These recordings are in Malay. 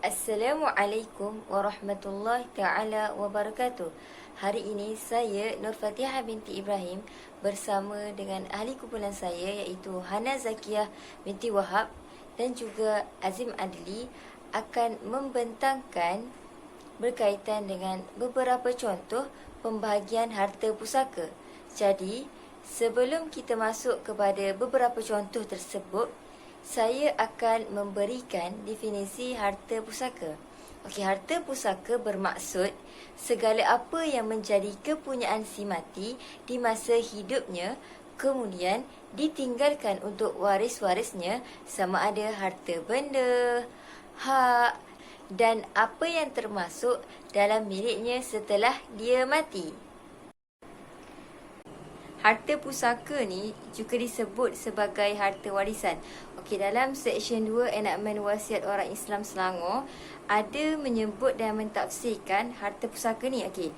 Assalamualaikum warahmatullahi ta'ala wabarakatuh. Hari ini saya Nur Fatihah binti Ibrahim bersama dengan ahli kumpulan saya iaitu Hana Zakiah binti Wahab dan juga Azim Adli akan membentangkan berkaitan dengan beberapa contoh pembahagian harta pusaka. Jadi, sebelum kita masuk kepada beberapa contoh tersebut, saya akan memberikan definisi harta pusaka. Okey, harta pusaka bermaksud segala apa yang menjadi kepunyaan si mati di masa hidupnya kemudian ditinggalkan untuk waris-warisnya, sama ada harta benda, hak dan apa yang termasuk dalam miliknya setelah dia mati. Harta pusaka ni juga disebut sebagai harta warisan. Okey, dalam Seksyen 2 Enakmen Wasiat Orang Islam Selangor ada menyebut dan mentafsirkan harta pusaka ni. Okey,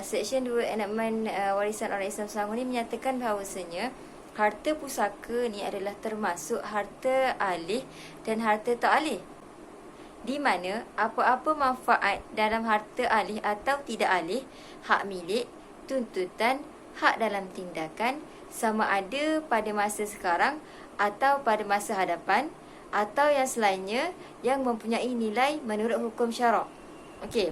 Seksyen 2 Enakmen Warisan Orang Islam Selangor ni menyatakan bahawasanya harta pusaka ni adalah termasuk harta alih dan harta tak alih, di mana apa-apa manfaat dalam harta alih atau tidak alih, hak milik, tuntutan, hak dalam tindakan, sama ada pada masa sekarang atau pada masa hadapan atau yang selainnya yang mempunyai nilai menurut hukum syarak. Okey,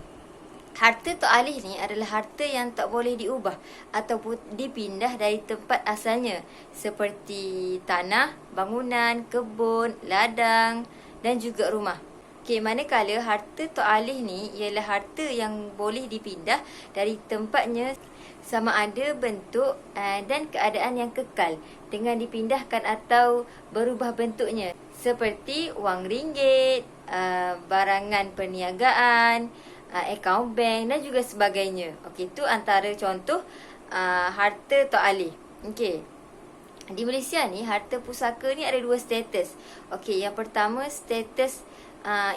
harta tak alih ni adalah harta yang tak boleh diubah ataupun dipindah dari tempat asalnya, seperti tanah, bangunan, kebun, ladang dan juga rumah. Okey, manakala harta tak alih ni ialah harta yang boleh dipindah dari tempatnya, sama ada bentuk dan keadaan yang kekal dengan dipindahkan atau berubah bentuknya, seperti wang ringgit, barangan perniagaan, akaun bank dan juga sebagainya. Okey, itu antara contoh harta tak alih. Okey, di Malaysia ni harta pusaka ni ada dua status. Okey, yang pertama status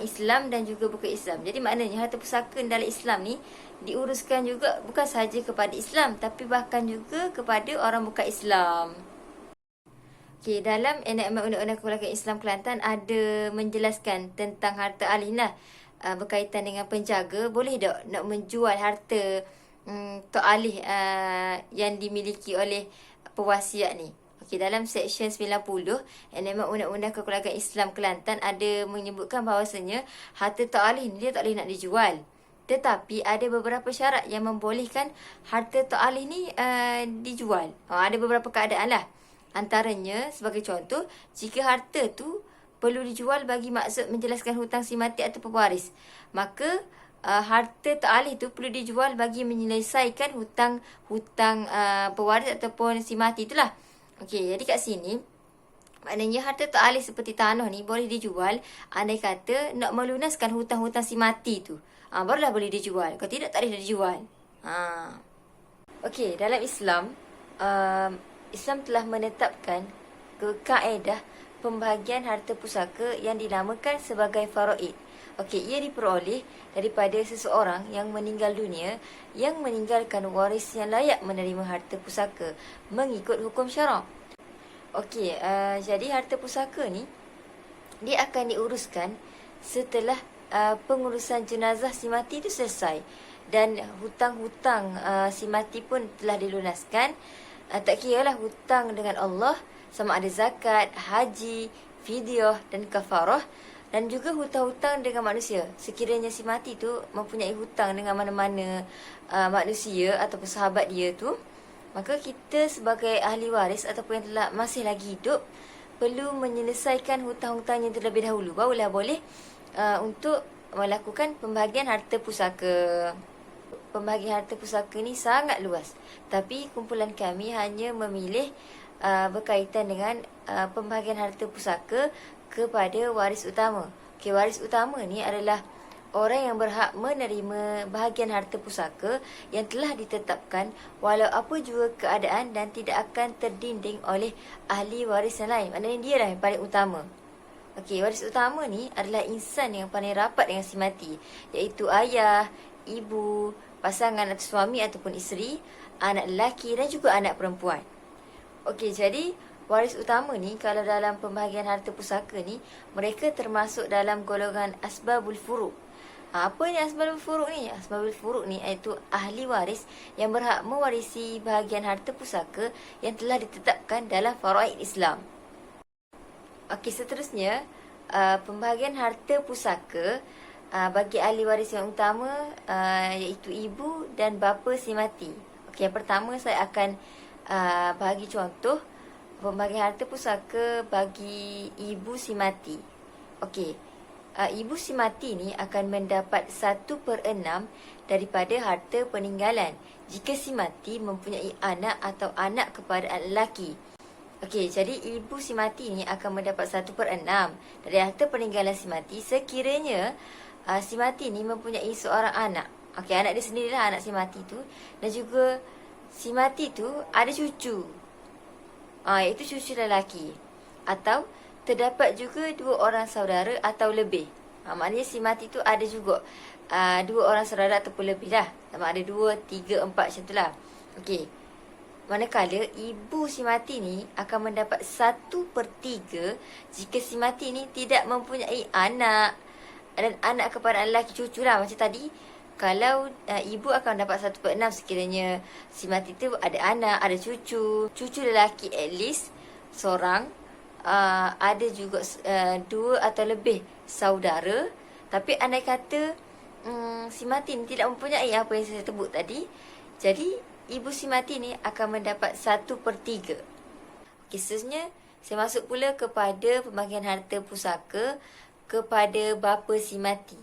Islam dan juga bukan Islam. Jadi maknanya harta pusaka dalam Islam ni diuruskan juga bukan sahaja kepada Islam tapi bahkan juga kepada orang bukan Islam. Okey, dalam Enakmen Undang-Undang Keluarga Islam Kelantan ada menjelaskan tentang harta alih lah, berkaitan dengan penjaga boleh tak nak menjual harta tak alih yang dimiliki oleh pewasiat ni. Okey, dalam Seksyen 90 Enakmen Undang-Undang Kekeluargaan Islam Kelantan ada menyebutkan bahawasanya harta tak alih ni dia tak boleh nak dijual. Tetapi ada beberapa syarat yang membolehkan harta tak alih ni dijual. Ada beberapa keadaan lah. Antaranya sebagai contoh, jika harta tu perlu dijual bagi maksud menjelaskan hutang si mati atau pewaris, maka harta tak alih tu perlu dijual bagi menyelesaikan hutang pewaris ataupun si mati itulah. Okey, jadi kat sini maknanya harta tak alih seperti tanah ni boleh dijual andai kata nak melunaskan hutang-hutang si mati tu. Barulah boleh dijual. Kalau tidak, tak boleh dijual. Okey, dalam Islam, Islam telah menetapkan kaedah pembahagian harta pusaka yang dinamakan sebagai faraid. Okey, ia diperoleh daripada seseorang yang meninggal dunia yang meninggalkan waris yang layak menerima harta pusaka mengikut hukum syarak. Okey, jadi harta pusaka ni dia akan diuruskan setelah pengurusan jenazah si mati itu selesai dan hutang-hutang si mati pun telah dilunaskan. Tak kiralah hutang dengan Allah, sama ada zakat, haji, fidyah dan kafarah, dan juga hutang-hutang dengan manusia. Sekiranya si mati tu mempunyai hutang dengan mana-mana manusia ataupun sahabat dia tu, maka kita sebagai ahli waris ataupun yang telah masih lagi hidup perlu menyelesaikan hutang-hutangnya terlebih dahulu, barulah boleh untuk melakukan pembahagian harta pusaka. Pembahagian harta pusaka ni sangat luas, tapi kumpulan kami hanya memilih berkaitan dengan pembahagian harta pusaka kepada waris utama. Okey, waris utama ni adalah orang yang berhak menerima bahagian harta pusaka yang telah ditetapkan walau apa jua keadaan dan tidak akan terdinding oleh ahli waris yang lain. Maknanya dia lah yang paling utama. Okey, waris utama ni adalah insan yang paling rapat dengan si mati, iaitu ayah, ibu, pasangan atau suami ataupun isteri, anak lelaki dan juga anak perempuan. Okey, jadi waris utama ni, kalau dalam pembahagian harta pusaka ni, mereka termasuk dalam golongan asbabul furu'. Apa ni asbabul furu' ni? Asbabul furu' ni iaitu ahli waris yang berhak mewarisi bahagian harta pusaka yang telah ditetapkan dalam faraid Islam. Okey, seterusnya, pembahagian harta pusaka bagi ahli waris yang utama iaitu ibu dan bapa si mati. Okey, yang pertama saya akan bagi contoh pembahagian harta pusaka bagi ibu si mati. Okey, ibu si mati ni akan mendapat 1/6 daripada harta peninggalan jika si mati mempunyai anak atau anak kepada anak lelaki. Okey, jadi ibu si mati ni akan mendapat 1/6 dari harta peninggalan si mati sekiranya si mati ni mempunyai seorang anak. Okey, anak dia sendirilah, anak si mati tu. Dan juga si mati tu ada cucu. Iaitu cucu lelaki. Atau terdapat juga 2 orang saudara atau lebih. Maknanya si mati tu ada juga 2 orang saudara ataupun lebih lah. Sama ada 2, 3, 4 macam tu lah. Okey. Manakala ibu si mati ni akan mendapat 1/3 jika si mati ni tidak mempunyai anak. Dan anak kepada anak lelaki, cucu lah macam tadi. Kalau ibu akan dapat 1/6 sekiranya si mati tu ada anak, ada cucu. Cucu lelaki at least seorang. Ada juga 2 atau lebih saudara. Tapi andai kata si mati ni tidak mempunyai apa yang saya sebut tadi, jadi ibu si mati ni akan mendapat 1/3. Seterusnya saya masuk pula kepada pembahagian harta pusaka kepada bapa si mati.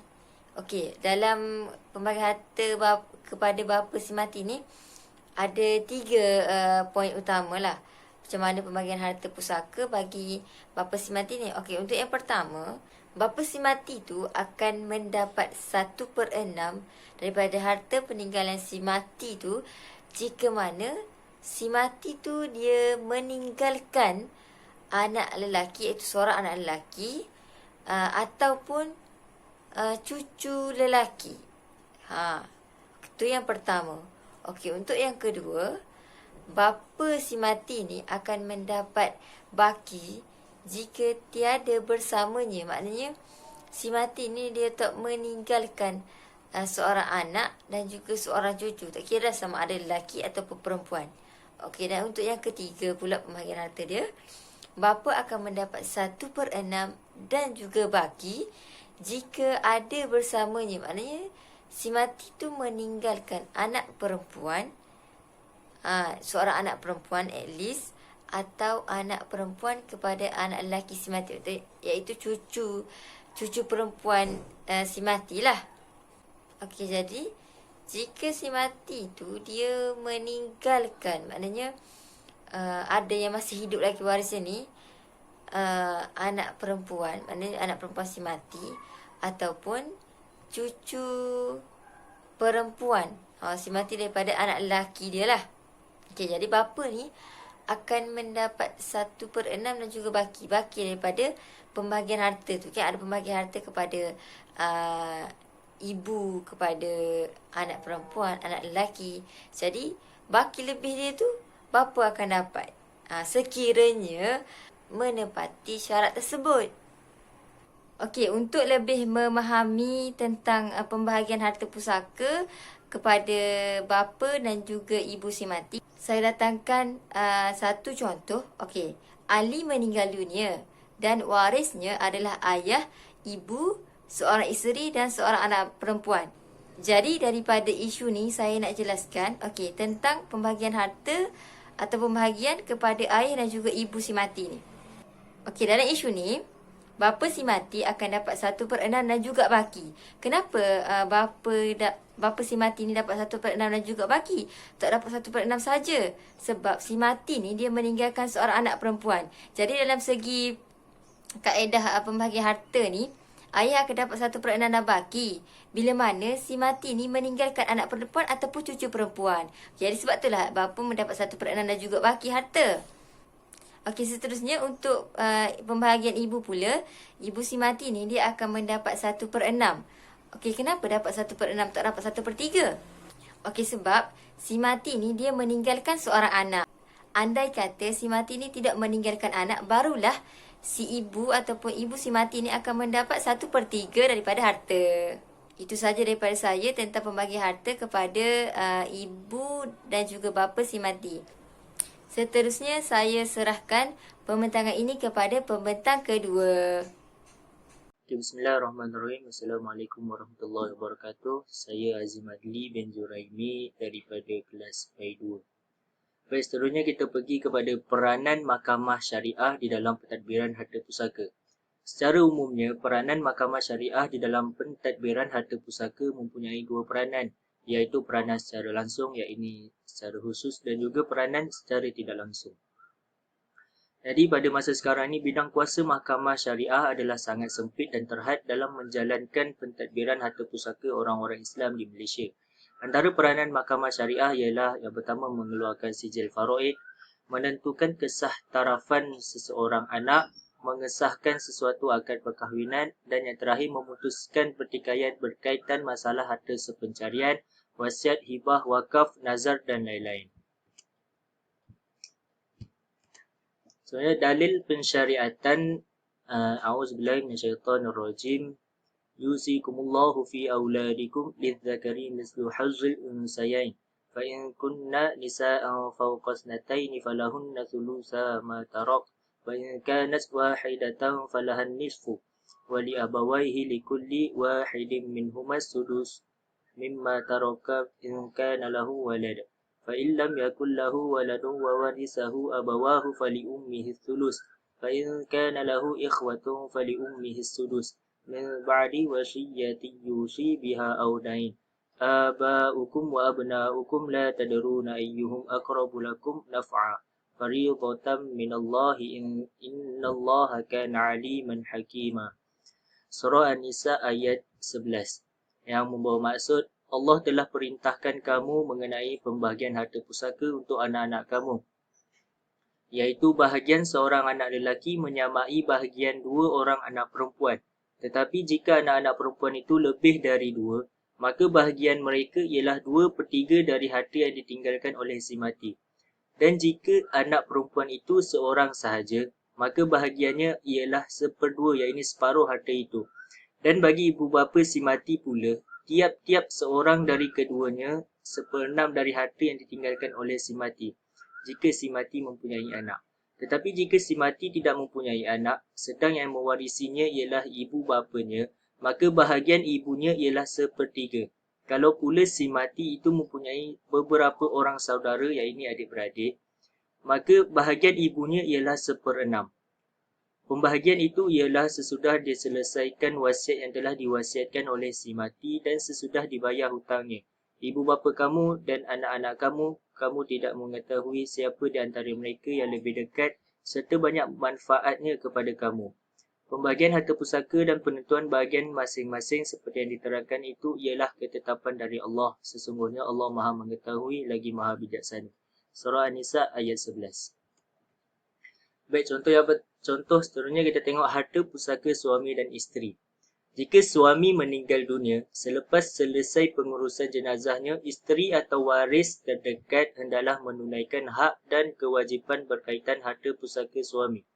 Okey, dalam pembahagian harta kepada bapa si mati ni ada 3 poin utama lah. Macam mana pembahagian harta pusaka bagi bapa si mati ni. Okey, untuk yang pertama, bapa si mati tu akan mendapat 1/6 daripada harta peninggalan si mati tu jika mana si mati tu dia meninggalkan anak lelaki, iaitu seorang anak lelaki ataupun cucu lelaki. Itu yang pertama. Okey, untuk yang kedua, bapa si mati ni akan mendapat baki jika tiada bersamanya. Maknanya si mati ni dia tak meninggalkan seorang anak dan juga seorang cucu. Tak kira sama ada lelaki ataupun perempuan. Okey, dan untuk yang ketiga pula pembahagian harta dia, bapa akan mendapat 1/6 dan juga baki jika ada bersamanya. Maknanya si mati tu meninggalkan anak perempuan, seorang anak perempuan at least, atau anak perempuan kepada anak lelaki si mati, iaitu cucu perempuan si mati lah. Okey, jadi jika si mati tu dia meninggalkan, maknanya ada yang masih hidup lagi warisnya ni, anak perempuan, maknanya anak perempuan si mati, ataupun cucu perempuan si mati daripada anak lelaki dia lah. Okey, jadi bapa ni akan mendapat 1/6 dan juga baki daripada pembahagian harta tu. Kan ada pembahagian harta kepada ibu, kepada anak perempuan, anak lelaki. Jadi baki lebih dia tu bapa akan dapat sekiranya menepati syarat tersebut. Okey, untuk lebih memahami tentang pembahagian harta pusaka kepada bapa dan juga ibu si mati, saya datangkan satu contoh. Okey, ahli meninggal dunia dan warisnya adalah ayah, ibu, seorang isteri dan seorang anak perempuan. Jadi daripada isu ni saya nak jelaskan tentang pembahagian harta atau pembahagian kepada ayah dan juga ibu si mati ni. Okey, dalam isu ni bapa si mati akan dapat 1/6 dan juga baki. Kenapa bapa si mati ni dapat 1/6 dan juga baki? Tak dapat 1/6 saja. Sebab si mati ni dia meninggalkan seorang anak perempuan. Jadi dalam segi kaedah pembahagian harta ni, ayah akan dapat 1/6 dan baki bila mana si mati ni meninggalkan anak perempuan ataupun cucu perempuan. Jadi sebab itulah bapa mendapat 1/6 dan juga baki harta. Okey, seterusnya untuk pembahagian ibu pula, ibu si mati ni dia akan mendapat 1/6. Okey, kenapa dapat 1/6 tak dapat 1/3? Okey, sebab si mati ni dia meninggalkan seorang anak. Andai kata si mati ni tidak meninggalkan anak, barulah si ibu ataupun ibu si mati ni akan mendapat 1/3 daripada harta. Itu saja daripada saya tentang pembagi harta kepada ibu dan juga bapa si mati. Seterusnya saya serahkan pembentangan ini kepada pembentang kedua. Bismillahirrahmanirrahim. Assalamualaikum warahmatullahi wabarakatuh. Saya Azim Adli bin Juraimi daripada kelas PAI 2. Baik, seterusnya kita pergi kepada peranan mahkamah syariah di dalam pentadbiran harta pusaka. Secara umumnya, peranan mahkamah syariah di dalam pentadbiran harta pusaka mempunyai dua peranan, iaitu peranan secara langsung, iaitu secara khusus, dan juga peranan secara tidak langsung. Jadi pada masa sekarang ini, bidang kuasa mahkamah syariah adalah sangat sempit dan terhad dalam menjalankan pentadbiran harta pusaka orang-orang Islam di Malaysia. Antara peranan mahkamah syariah ialah yang pertama mengeluarkan sijil faraid, menentukan kesah tarafan seseorang anak, mengesahkan sesuatu akad perkahwinan, dan yang terakhir memutuskan pertikaian berkaitan masalah harta sepencarian, wasiat, hibah, wakaf, nazar dan lain-lain. Sebenarnya dalil pensyariatan a'udzubillahi minasyaitonirrajim. Yusikumullahu fi auladikum lidzakari mislu hazzil unsayain. Fa in kunna nisa'an fawqa ithnatayn falahunna thulutha ma tarak. Wa in kanat wahidatan falahan nisfu. Wa li abawayhi likulli wahidin minhuma sudus mimma taraka in kana lahu walad. فإن لم يكن له ولد وورثه أبواه فلأمه الثلث فإن كان له إخوة فلأمه السدس من بعد وصية يوصي بها أو دين آباؤكم وأبناؤكم لا تدرون أيهم أقرب لكم نفعا فريضة من الله إن الله كان عليما حكيما. Surah An-Nisa ayat 11 yang membawa maksud Allah telah perintahkan kamu mengenai pembahagian harta pusaka untuk anak-anak kamu, iaitu bahagian seorang anak lelaki menyamai bahagian dua orang anak perempuan. Tetapi jika anak-anak perempuan itu lebih dari dua, maka bahagian mereka ialah 2/3 dari harta yang ditinggalkan oleh si mati. Dan jika anak perempuan itu seorang sahaja, maka bahagiannya ialah 1/2, iaitu separuh harta itu. Dan bagi ibu bapa si mati pula, tiap-tiap seorang dari keduanya 1/6 dari harta yang ditinggalkan oleh si mati, jika si mati mempunyai anak. Tetapi jika si mati tidak mempunyai anak, sedang yang mewarisinya ialah ibu bapanya, maka bahagian ibunya ialah 1/3. Kalau pula si mati itu mempunyai beberapa orang saudara, iaitu adik-beradik, maka bahagian ibunya ialah 1/6. Pembahagian itu ialah sesudah diselesaikan wasiat yang telah diwasiatkan oleh si mati dan sesudah dibayar hutangnya. Ibu bapa kamu dan anak-anak kamu, kamu tidak mengetahui siapa di antara mereka yang lebih dekat serta banyak manfaatnya kepada kamu. Pembahagian harta pusaka dan penentuan bahagian masing-masing seperti yang diterangkan itu ialah ketetapan dari Allah. Sesungguhnya Allah Maha mengetahui lagi Maha bijaksana. Surah An-Nisa ayat 11. Baik, contoh seterusnya kita tengok harta pusaka suami dan isteri. Jika suami meninggal dunia, selepas selesai pengurusan jenazahnya, isteri atau waris terdekat hendaklah menunaikan hak dan kewajipan berkaitan harta pusaka suami.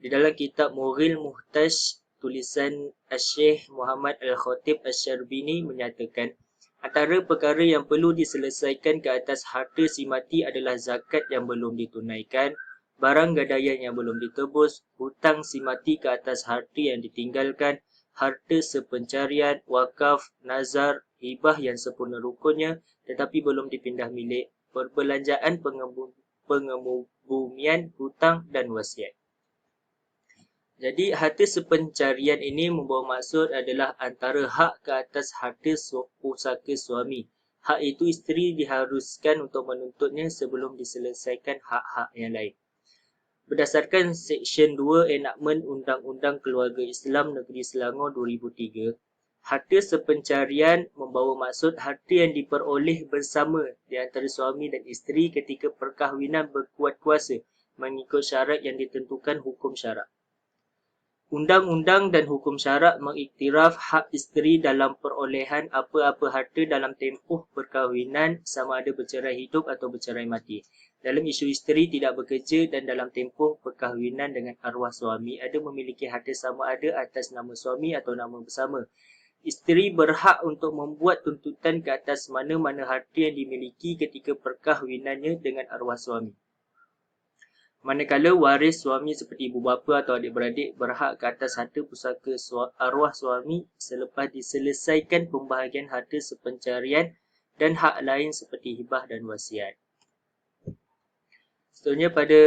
Di dalam kitab Mughil Muhtaj, tulisan Syekh Muhammad Al-Khatib Asy-Syarbini menyatakan, antara perkara yang perlu diselesaikan ke atas harta si mati adalah zakat yang belum ditunaikan, barang gadaian yang belum ditebus, hutang si mati ke atas harta yang ditinggalkan, harta sepencarian, wakaf, nazar, hibah yang sempurna rukunnya tetapi belum dipindah milik, perbelanjaan pengebumian, hutang dan wasiat. Jadi harta sepencarian ini membawa maksud adalah antara hak ke atas harta pusaka suami. Hak itu isteri diharuskan untuk menuntutnya sebelum diselesaikan hak-hak yang lain. Berdasarkan Seksyen 2 Enakmen Undang-Undang Keluarga Islam Negeri Selangor 2003, harta sepencarian membawa maksud harta yang diperoleh bersama di antara suami dan isteri ketika perkahwinan berkuat kuasa mengikut syarat yang ditentukan hukum syarak. Undang-undang dan hukum syarak mengiktiraf hak isteri dalam perolehan apa-apa harta dalam tempoh perkahwinan sama ada bercerai hidup atau bercerai mati. Dalam isu isteri tidak bekerja dan dalam tempoh perkahwinan dengan arwah suami, ada memiliki harta sama ada atas nama suami atau nama bersama. Isteri berhak untuk membuat tuntutan ke atas mana-mana harta yang dimiliki ketika perkahwinannya dengan arwah suami. Manakala waris suami seperti ibu bapa atau adik-beradik berhak ke atas harta pusaka arwah suami selepas diselesaikan pembahagian harta sepencarian dan hak lain seperti hibah dan wasiat. Seterusnya pada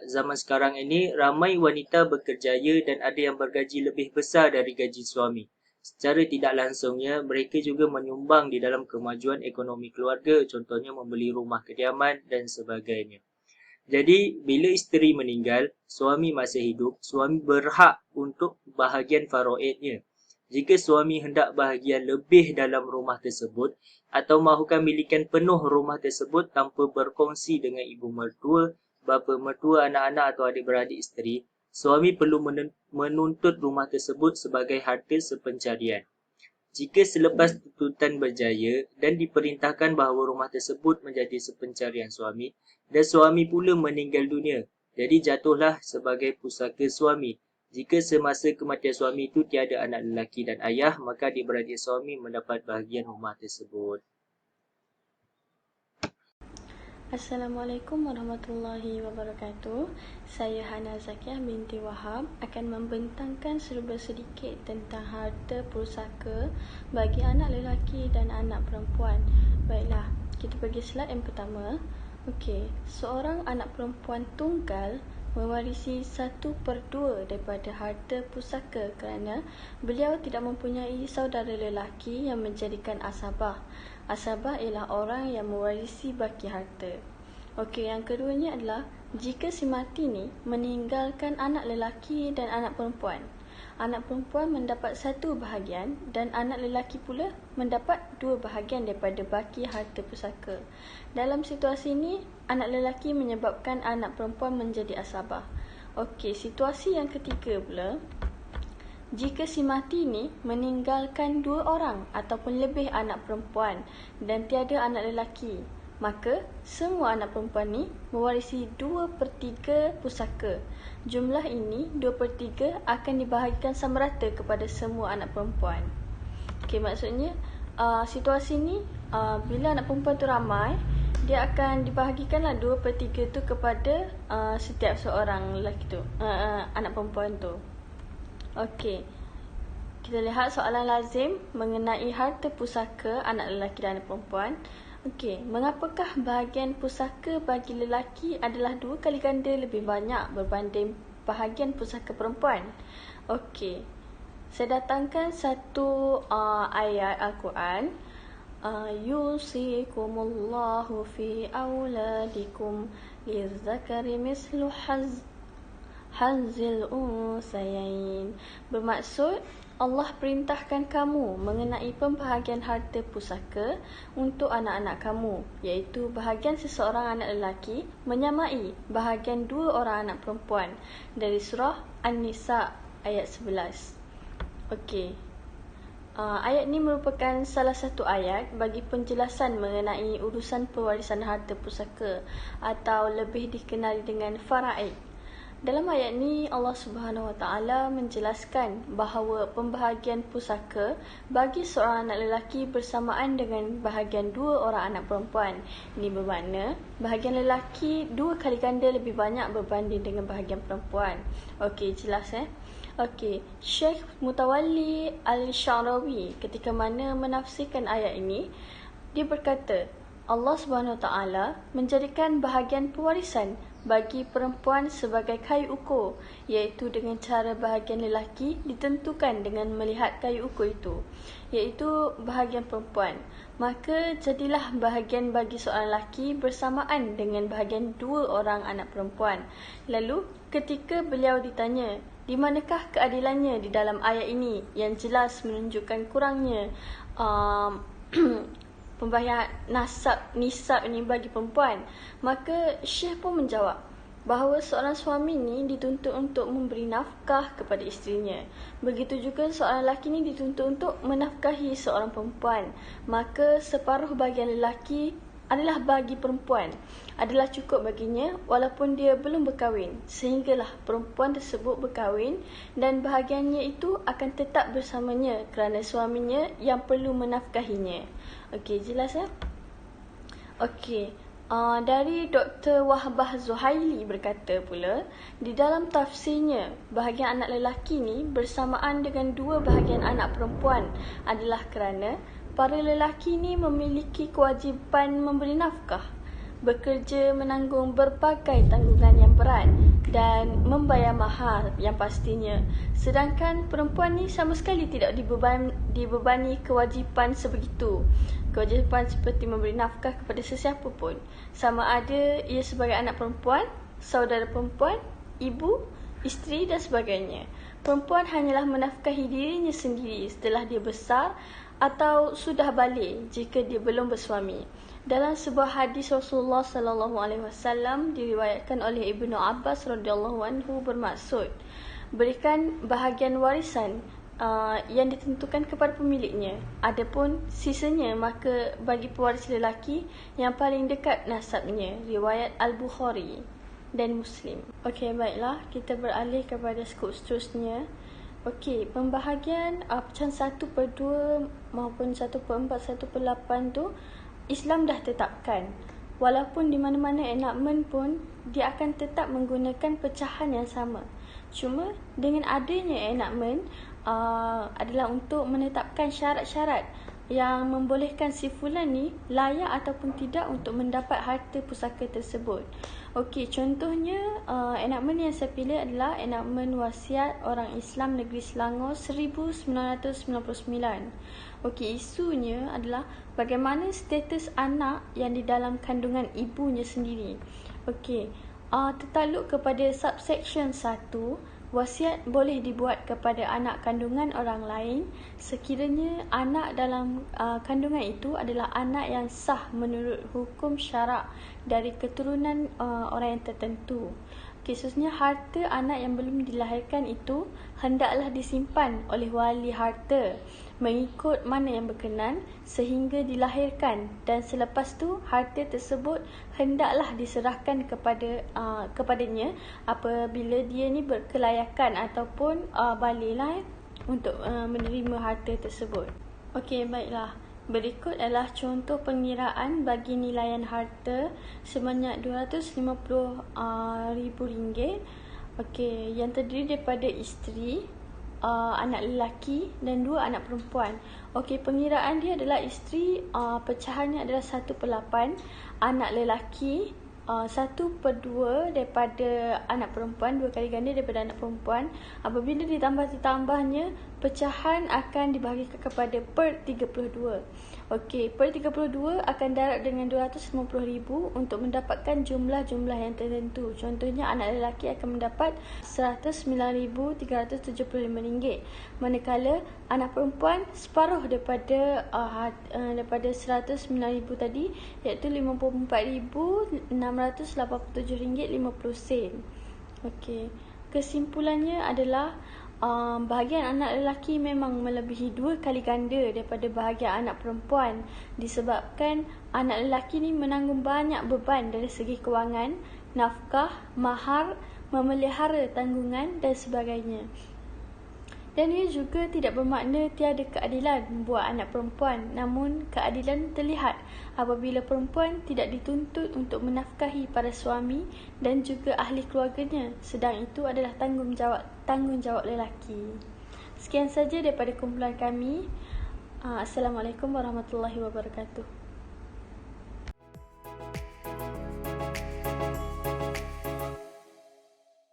zaman sekarang ini, ramai wanita berkerjaya dan ada yang bergaji lebih besar dari gaji suami. Secara tidak langsungnya, mereka juga menyumbang di dalam kemajuan ekonomi keluarga, contohnya membeli rumah kediaman dan sebagainya. Jadi, bila isteri meninggal, suami masih hidup, suami berhak untuk bahagian faraidnya. Jika suami hendak bahagian lebih dalam rumah tersebut atau mahukan milikan penuh rumah tersebut tanpa berkongsi dengan ibu mertua, bapa mertua, anak-anak atau adik-beradik isteri, suami perlu menuntut rumah tersebut sebagai harta sepencarian. Jika selepas tuntutan berjaya dan diperintahkan bahawa rumah tersebut menjadi sepencarian suami dan suami pula meninggal dunia, jadi jatuhlah sebagai pusaka suami. Jika semasa kematian suami itu tiada anak lelaki dan ayah, maka adik-beradik suami mendapat bahagian rumah tersebut. Assalamualaikum warahmatullahi wabarakatuh. Saya Hana Zakiah binti Wahab akan membentangkan serba sedikit tentang harta pusaka bagi anak lelaki dan anak perempuan. Baiklah, kita pergi slide yang pertama. Okey, seorang anak perempuan tunggal mewarisi 1/2 daripada harta pusaka kerana beliau tidak mempunyai saudara lelaki yang menjadikan asabah. Asabah ialah orang yang mewarisi baki harta. Okey, yang keduanya adalah jika si mati ni meninggalkan anak lelaki dan anak perempuan. Anak perempuan mendapat 1 bahagian dan anak lelaki pula mendapat 2 bahagian daripada baki harta pusaka. Dalam situasi ini, anak lelaki menyebabkan anak perempuan menjadi asabah. Okey, situasi yang ketiga pula, jika si mati ni meninggalkan 2 orang ataupun lebih anak perempuan dan tiada anak lelaki, maka semua anak perempuan ni mewarisi 2/3 pusaka. Jumlah ini 2/3 akan dibahagikan sama rata kepada semua anak perempuan. Okey, maksudnya situasi ni bila anak perempuan tu ramai, dia akan dibahagikanlah 2/3 tu kepada setiap seorang lelaki tu, anak perempuan tu. Okey, kita lihat soalan lazim mengenai harta pusaka anak lelaki dan anak perempuan. Okey, mengapakah bahagian pusaka bagi lelaki adalah 2 kali ganda lebih banyak berbanding bahagian pusaka perempuan? Okey, saya datangkan satu ayat Al-Quran. Yusikumullahu fi auladikum lizzakari mislu hazil unsayain. Bermaksud, Allah perintahkan kamu mengenai pembahagian harta pusaka untuk anak-anak kamu, iaitu bahagian seseorang anak lelaki menyamai bahagian 2 orang anak perempuan, dari surah An-Nisa ayat 11. Okey, ayat ini merupakan salah satu ayat bagi penjelasan mengenai urusan pewarisan harta pusaka atau lebih dikenali dengan faraid. Dalam ayat ini, Allah Subhanahu Wa Taala menjelaskan bahawa pembahagian pusaka bagi seorang anak lelaki bersamaan dengan bahagian 2 orang anak perempuan. Ini bermakna bahagian lelaki 2 kali ganda lebih banyak berbanding dengan bahagian perempuan. Okey, jelas Okey, Syekh Mutawalli Al-Syarawi ketika mana menafsirkan ayat ini, dia berkata, Allah Subhanahu Wa Taala menjadikan bahagian pewarisan bagi perempuan sebagai kayu ukur, iaitu dengan cara bahagian lelaki ditentukan dengan melihat kayu ukur itu, iaitu bahagian perempuan. Maka jadilah bahagian bagi seorang lelaki bersamaan dengan bahagian 2 orang anak perempuan. Lalu ketika beliau ditanya, di manakah keadilannya di dalam ayat ini yang jelas menunjukkan kurangnya pembahagian nisab ini bagi perempuan, maka Syekh pun menjawab bahawa seorang suami ni dituntut untuk memberi nafkah kepada isterinya. Begitu juga seorang lelaki ni dituntut untuk menafkahi seorang perempuan. Maka separuh bahagian lelaki adalah bagi perempuan, adalah cukup baginya walaupun dia belum berkahwin, sehinggalah perempuan tersebut berkahwin dan bahagiannya itu akan tetap bersamanya kerana suaminya yang perlu menafkahinya. Okey, jelas ya? Okey, dari Dr. Wahbah Zuhaili berkata pula, di dalam tafsirnya, bahagian anak lelaki ni bersamaan dengan dua bahagian anak perempuan adalah kerana para lelaki ni memiliki kewajipan memberi nafkah, bekerja menanggung berbagai tanggungan yang berat dan membayar mahar yang pastinya. Sedangkan perempuan ni sama sekali tidak dibebani kewajipan sebegitu. Kewajipan seperti memberi nafkah kepada sesiapa pun, sama ada ia sebagai anak perempuan, saudara perempuan, ibu, isteri dan sebagainya. Perempuan hanyalah menafkahi dirinya sendiri setelah dia besar atau sudah balik jika dia belum bersuami. Dalam sebuah hadis Rasulullah sallallahu alaihi wasallam diriwayatkan oleh Ibnu Abbas radhiyallahu anhu bermaksud, berikan bahagian warisan yang ditentukan kepada pemiliknya. Adapun sisanya maka bagi pewaris lelaki yang paling dekat nasabnya. Riwayat Al-Bukhari dan Muslim. Okey, baiklah, kita beralih kepada skop seterusnya. Okey, pembahagian pecahan 1/2 maupun 1/4, 1/8 tu Islam dah tetapkan. Walaupun di mana-mana enactment pun dia akan tetap menggunakan pecahan yang sama. Cuma dengan adanya enactment adalah untuk menetapkan syarat-syarat yang membolehkan si fulan ni layak ataupun tidak untuk mendapat harta pusaka tersebut. Okey, contohnya enactment yang saya pilih adalah enactment wasiat orang Islam Negeri Selangor 1999. Okey, isunya adalah bagaimana status anak yang di dalam kandungan ibunya sendiri. Okey, tertakluk kepada subsection 1. Wasiat boleh dibuat kepada anak kandungan orang lain sekiranya anak dalam kandungan itu adalah anak yang sah menurut hukum syarak dari keturunan orang yang tertentu. Khususnya harta anak yang belum dilahirkan itu hendaklah disimpan oleh wali harta mengikut mana yang berkenan sehingga dilahirkan, dan selepas tu harta tersebut hendaklah diserahkan kepadanya apabila dia ni berkelayakan ataupun baliglah untuk menerima harta tersebut. Okey, baiklah. Berikut adalah contoh pengiraan bagi nilaian harta sebanyak RM250,000. Okey, yang terdiri daripada isteri, anak lelaki dan 2 anak perempuan. Okey, pengiraan dia adalah isteri pecahannya adalah 1/8, anak lelaki 1/2 daripada anak perempuan, 2 kali ganda daripada anak perempuan. Apabila ditambahnya, pecahan akan dibahagikan kepada per 32. Okey, per 32 akan darab dengan RM250,000 untuk mendapatkan jumlah-jumlah yang tertentu. Contohnya, anak lelaki akan mendapat RM109,375, manakala anak perempuan separuh daripada RM109,000 tadi, iaitu RM54,687.50. Okey, kesimpulannya adalah bahagian anak lelaki memang melebihi 2 kali ganda daripada bahagian anak perempuan disebabkan anak lelaki ni menanggung banyak beban dari segi kewangan, nafkah, mahar, memelihara tanggungan dan sebagainya. Dan ia juga tidak bermakna tiada keadilan buat anak perempuan, namun keadilan terlihat apabila perempuan tidak dituntut untuk menafkahi para suami dan juga ahli keluarganya, sedang itu adalah tanggungjawab lelaki. Sekian saja daripada kumpulan kami. Assalamualaikum warahmatullahi wabarakatuh.